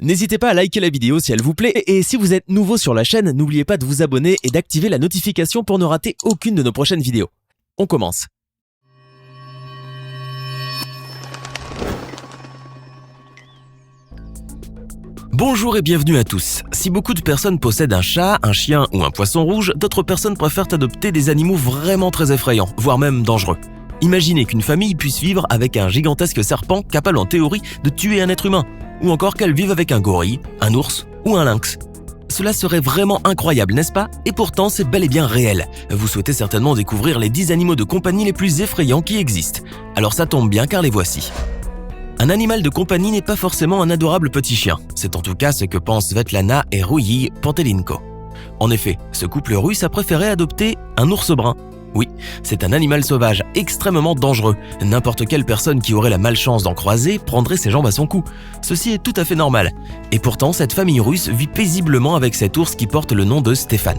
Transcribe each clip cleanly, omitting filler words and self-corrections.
N'hésitez pas à liker la vidéo si elle vous plaît et si vous êtes nouveau sur la chaîne, n'oubliez pas de vous abonner et d'activer la notification pour ne rater aucune de nos prochaines vidéos. On commence. Bonjour et bienvenue à tous. Si beaucoup de personnes possèdent un chat, un chien ou un poisson rouge, d'autres personnes préfèrent adopter des animaux vraiment très effrayants, voire même dangereux. Imaginez qu'une famille puisse vivre avec un gigantesque serpent capable en théorie de tuer un être humain, ou encore qu'elle vive avec un gorille, un ours ou un lynx. Cela serait vraiment incroyable, n'est-ce pas? Et pourtant, c'est bel et bien réel. Vous souhaitez certainement découvrir les 10 animaux de compagnie les plus effrayants qui existent. Alors ça tombe bien car les voici. Un animal de compagnie n'est pas forcément un adorable petit chien. C'est en tout cas ce que pensent Svetlana et Rouyi Pantelinko. En effet, ce couple russe a préféré adopter un ours brun. Oui, c'est un animal sauvage extrêmement dangereux. N'importe quelle personne qui aurait la malchance d'en croiser prendrait ses jambes à son cou. Ceci est tout à fait normal. Et pourtant, cette famille russe vit paisiblement avec cet ours qui porte le nom de Stéphane.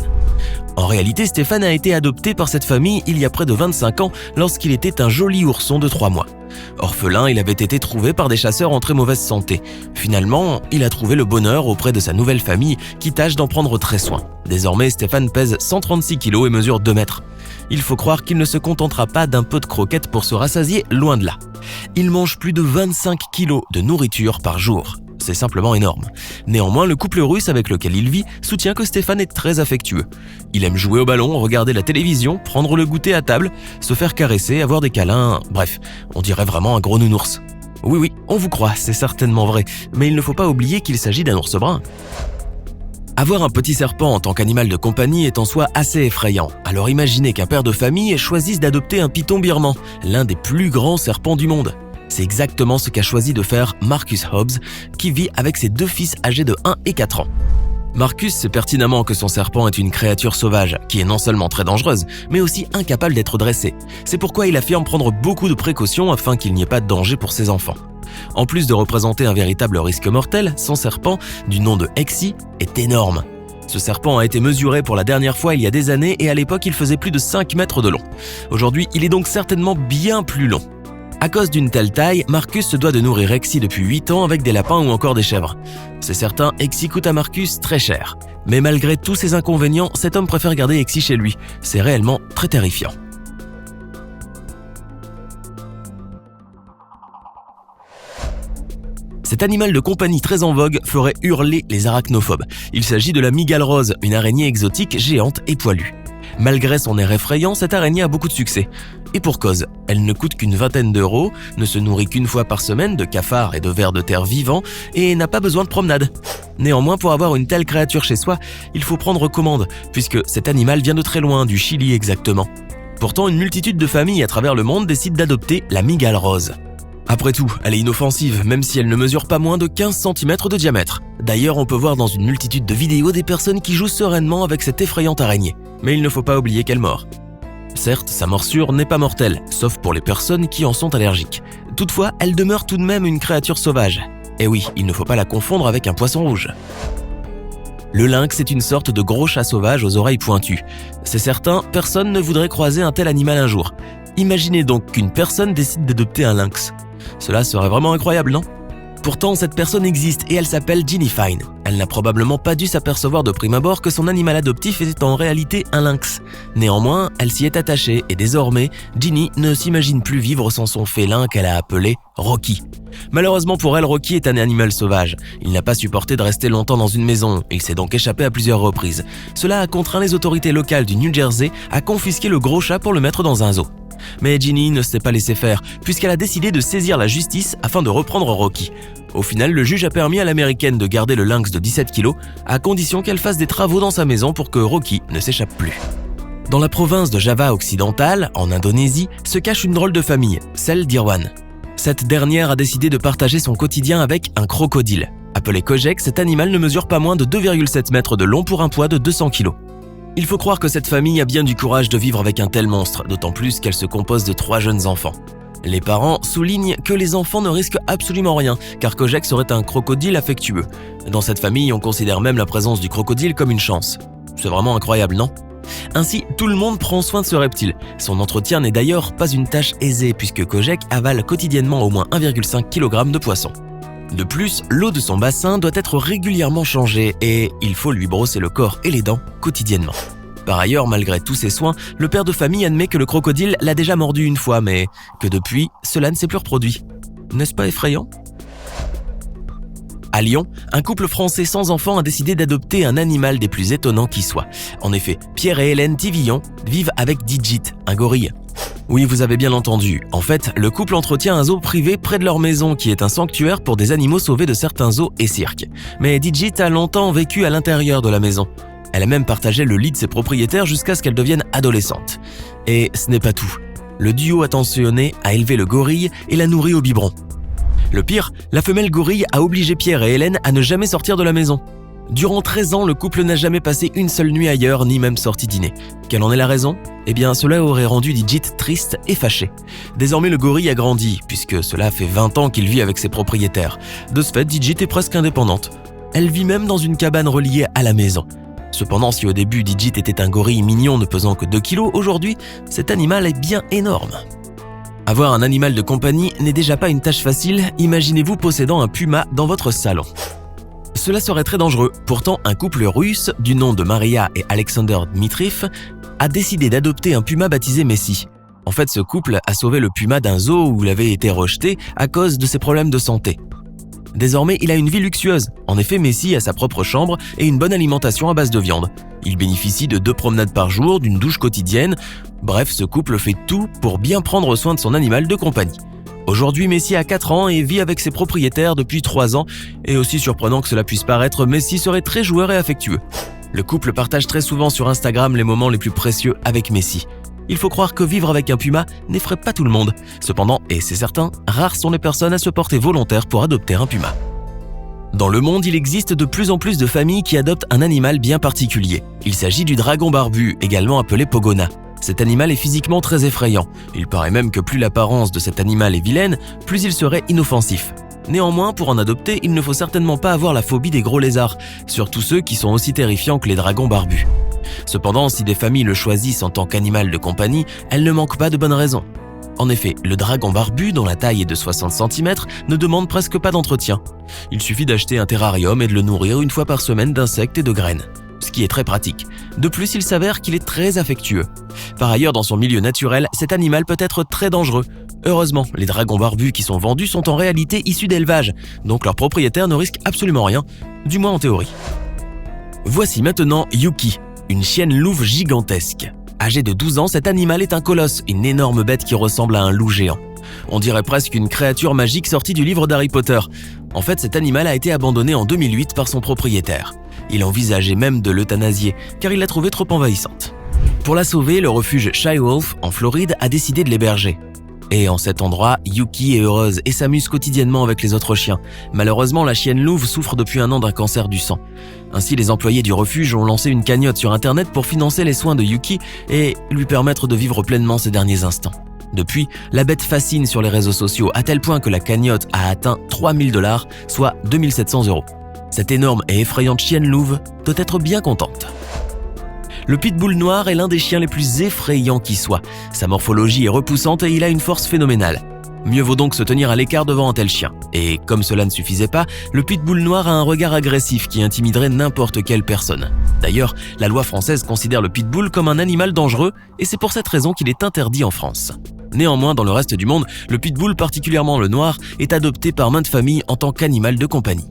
En réalité, Stéphane a été adopté par cette famille il y a près de 25 ans lorsqu'il était un joli ourson de 3 mois. Orphelin, il avait été trouvé par des chasseurs en très mauvaise santé. Finalement, il a trouvé le bonheur auprès de sa nouvelle famille qui tâche d'en prendre très soin. Désormais, Stéphane pèse 136 kg et mesure 2 mètres. Il faut croire qu'il ne se contentera pas d'un peu de croquettes pour se rassasier, loin de là. Il mange plus de 25 kg de nourriture par jour. C'est simplement énorme. Néanmoins, le couple russe avec lequel il vit soutient que Stéphane est très affectueux. Il aime jouer au ballon, regarder la télévision, prendre le goûter à table, se faire caresser, avoir des câlins, bref, on dirait vraiment un gros nounours. Oui, on vous croit, c'est certainement vrai, mais il ne faut pas oublier qu'il s'agit d'un ours brun. Avoir un petit serpent en tant qu'animal de compagnie est en soi assez effrayant. Alors imaginez qu'un père de famille choisisse d'adopter un python birman, l'un des plus grands serpents du monde. C'est exactement ce qu'a choisi de faire Marcus Hobbs, qui vit avec ses 2 fils âgés de 1 et 4 ans. Marcus sait pertinemment que son serpent est une créature sauvage, qui est non seulement très dangereuse, mais aussi incapable d'être dressée. C'est pourquoi il affirme prendre beaucoup de précautions afin qu'il n'y ait pas de danger pour ses enfants. En plus de représenter un véritable risque mortel, son serpent, du nom de Exy, est énorme. Ce serpent a été mesuré pour la dernière fois il y a des années et à l'époque il faisait plus de 5 mètres de long. Aujourd'hui, il est donc certainement bien plus long. À cause d'une telle taille, Marcus se doit de nourrir Exy depuis 8 ans avec des lapins ou encore des chèvres. C'est certain, Exy coûte à Marcus très cher. Mais malgré tous ces inconvénients, cet homme préfère garder Exy chez lui. C'est réellement très terrifiant. Cet animal de compagnie très en vogue ferait hurler les arachnophobes. Il s'agit de la mygale rose, une araignée exotique géante et poilue. Malgré son air effrayant, cette araignée a beaucoup de succès. Et pour cause, elle ne coûte qu'une vingtaine d'euros, ne se nourrit qu'une fois par semaine de cafards et de vers de terre vivants et n'a pas besoin de promenade. Néanmoins, pour avoir une telle créature chez soi, il faut prendre commande, puisque cet animal vient de très loin, du Chili exactement. Pourtant, une multitude de familles à travers le monde décident d'adopter la mygale rose. Après tout, elle est inoffensive, même si elle ne mesure pas moins de 15 cm de diamètre. D'ailleurs, on peut voir dans une multitude de vidéos des personnes qui jouent sereinement avec cette effrayante araignée. Mais il ne faut pas oublier qu'elle mord. Certes, sa morsure n'est pas mortelle, sauf pour les personnes qui en sont allergiques. Toutefois, elle demeure tout de même une créature sauvage. Et oui, il ne faut pas la confondre avec un poisson rouge. Le lynx est une sorte de gros chat sauvage aux oreilles pointues. C'est certain, personne ne voudrait croiser un tel animal un jour. Imaginez donc qu'une personne décide d'adopter un lynx. Cela serait vraiment incroyable, non? Pourtant, cette personne existe et elle s'appelle Ginny Fine. Elle n'a probablement pas dû s'apercevoir de prime abord que son animal adoptif était en réalité un lynx. Néanmoins, elle s'y est attachée et désormais, Ginny ne s'imagine plus vivre sans son félin qu'elle a appelé Rocky. Malheureusement pour elle, Rocky est un animal sauvage. Il n'a pas supporté de rester longtemps dans une maison. Il s'est donc échappé à plusieurs reprises. Cela a contraint les autorités locales du New Jersey à confisquer le gros chat pour le mettre dans un zoo. Mais Ginny ne s'est pas laissée faire, puisqu'elle a décidé de saisir la justice afin de reprendre Rocky. Au final, le juge a permis à l'américaine de garder le lynx de 17 kg, à condition qu'elle fasse des travaux dans sa maison pour que Rocky ne s'échappe plus. Dans la province de Java occidentale, en Indonésie, se cache une drôle de famille, celle d'Irwan. Cette dernière a décidé de partager son quotidien avec un crocodile. Appelé Kojek, cet animal ne mesure pas moins de 2,7 mètres de long pour un poids de 200 kg. Il faut croire que cette famille a bien du courage de vivre avec un tel monstre, d'autant plus qu'elle se compose de 3 jeunes enfants. Les parents soulignent que les enfants ne risquent absolument rien, car Kojak serait un crocodile affectueux. Dans cette famille, on considère même la présence du crocodile comme une chance. C'est vraiment incroyable, non? Ainsi, tout le monde prend soin de ce reptile. Son entretien n'est d'ailleurs pas une tâche aisée, puisque Kojak avale quotidiennement au moins 1,5 kg de poisson. De plus, l'eau de son bassin doit être régulièrement changée et il faut lui brosser le corps et les dents quotidiennement. Par ailleurs, malgré tous ces soins, le père de famille admet que le crocodile l'a déjà mordu une fois, mais que depuis, cela ne s'est plus reproduit. N'est-ce pas effrayant ? À Lyon, un couple français sans enfant a décidé d'adopter un animal des plus étonnants qui soit. En effet, Pierre et Hélène Tivillon vivent avec Digit, un gorille. Oui, vous avez bien entendu. En fait, le couple entretient un zoo privé près de leur maison qui est un sanctuaire pour des animaux sauvés de certains zoos et cirques. Mais Digit a longtemps vécu à l'intérieur de la maison. Elle a même partagé le lit de ses propriétaires jusqu'à ce qu'elle devienne adolescente. Et ce n'est pas tout. Le duo attentionné a élevé le gorille et l'a nourri au biberon. Le pire, la femelle gorille a obligé Pierre et Hélène à ne jamais sortir de la maison. Durant 13 ans, le couple n'a jamais passé une seule nuit ailleurs, ni même sorti dîner. Quelle en est la raison ? Eh bien, cela aurait rendu Digit triste et fâché. Désormais, le gorille a grandi, puisque cela fait 20 ans qu'il vit avec ses propriétaires. De ce fait, Digit est presque indépendante. Elle vit même dans une cabane reliée à la maison. Cependant, si au début Digit était un gorille mignon ne pesant que 2 kilos, aujourd'hui, cet animal est bien énorme. Avoir un animal de compagnie n'est déjà pas une tâche facile, imaginez-vous possédant un puma dans votre salon. Cela serait très dangereux, pourtant un couple russe du nom de Maria et Alexander Dmitriv a décidé d'adopter un puma baptisé Messi. En fait, ce couple a sauvé le puma d'un zoo où il avait été rejeté à cause de ses problèmes de santé. Désormais, il a une vie luxueuse. En effet, Messi a sa propre chambre et une bonne alimentation à base de viande. Il bénéficie de 2 promenades par jour, d'une douche quotidienne. Bref, ce couple fait tout pour bien prendre soin de son animal de compagnie. Aujourd'hui, Messi a 4 ans et vit avec ses propriétaires depuis 3 ans. Et aussi surprenant que cela puisse paraître, Messi serait très joueur et affectueux. Le couple partage très souvent sur Instagram les moments les plus précieux avec Messi. Il faut croire que vivre avec un puma n'effraie pas tout le monde. Cependant, et c'est certain, rares sont les personnes à se porter volontaires pour adopter un puma. Dans le monde, il existe de plus en plus de familles qui adoptent un animal bien particulier. Il s'agit du dragon barbu, également appelé Pogona. Cet animal est physiquement très effrayant. Il paraît même que plus l'apparence de cet animal est vilaine, plus il serait inoffensif. Néanmoins, pour en adopter, il ne faut certainement pas avoir la phobie des gros lézards, surtout ceux qui sont aussi terrifiants que les dragons barbus. Cependant, si des familles le choisissent en tant qu'animal de compagnie, elles ne manquent pas de bonnes raisons. En effet, le dragon barbu, dont la taille est de 60 cm, ne demande presque pas d'entretien. Il suffit d'acheter un terrarium et de le nourrir une fois par semaine d'insectes et de graines, ce qui est très pratique. De plus, il s'avère qu'il est très affectueux. Par ailleurs, dans son milieu naturel, cet animal peut être très dangereux. Heureusement, les dragons barbus qui sont vendus sont en réalité issus d'élevage, donc leurs propriétaires ne risquent absolument rien, du moins en théorie. Voici maintenant Yuki, une chienne louve gigantesque. Âgée de 12 ans, cet animal est un colosse, une énorme bête qui ressemble à un loup géant. On dirait presque une créature magique sortie du livre d'Harry Potter. En fait, cet animal a été abandonné en 2008 par son propriétaire. Il envisageait même de l'euthanasier, car il l'a trouvée trop envahissante. Pour la sauver, le refuge Shy Wolf, en Floride, a décidé de l'héberger. Et en cet endroit, Yuki est heureuse et s'amuse quotidiennement avec les autres chiens. Malheureusement, la chienne louve souffre depuis 1 an d'un cancer du sang. Ainsi, les employés du refuge ont lancé une cagnotte sur Internet pour financer les soins de Yuki et lui permettre de vivre pleinement ses derniers instants. Depuis, la bête fascine sur les réseaux sociaux à tel point que la cagnotte a atteint 3 000 $, soit 2 700 €. Cette énorme et effrayante chienne louve doit être bien contente. Le pitbull noir est l'un des chiens les plus effrayants qui soit. Sa morphologie est repoussante et il a une force phénoménale. Mieux vaut donc se tenir à l'écart devant un tel chien. Et comme cela ne suffisait pas, le pitbull noir a un regard agressif qui intimiderait n'importe quelle personne. D'ailleurs, la loi française considère le pitbull comme un animal dangereux et c'est pour cette raison qu'il est interdit en France. Néanmoins, dans le reste du monde, le pitbull, particulièrement le noir, est adopté par maintes familles en tant qu'animal de compagnie.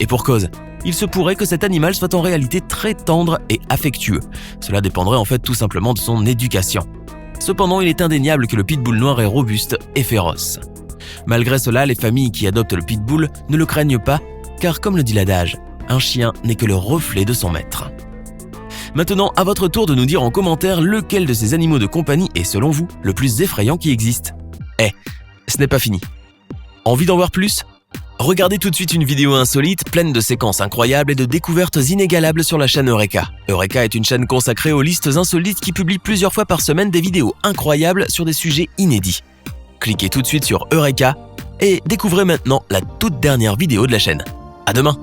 Et pour cause, il se pourrait que cet animal soit en réalité très tendre et affectueux. Cela dépendrait en fait tout simplement de son éducation. Cependant, il est indéniable que le pitbull noir est robuste et féroce. Malgré cela, les familles qui adoptent le pitbull ne le craignent pas, car comme le dit l'adage, un chien n'est que le reflet de son maître. Maintenant, à votre tour de nous dire en commentaire lequel de ces animaux de compagnie est selon vous le plus effrayant qui existe. Ce n'est pas fini. Envie d'en voir plus ? Regardez tout de suite une vidéo insolite, pleine de séquences incroyables et de découvertes inégalables sur la chaîne Eureka. Eureka est une chaîne consacrée aux listes insolites qui publie plusieurs fois par semaine des vidéos incroyables sur des sujets inédits. Cliquez tout de suite sur Eureka et découvrez maintenant la toute dernière vidéo de la chaîne. À demain!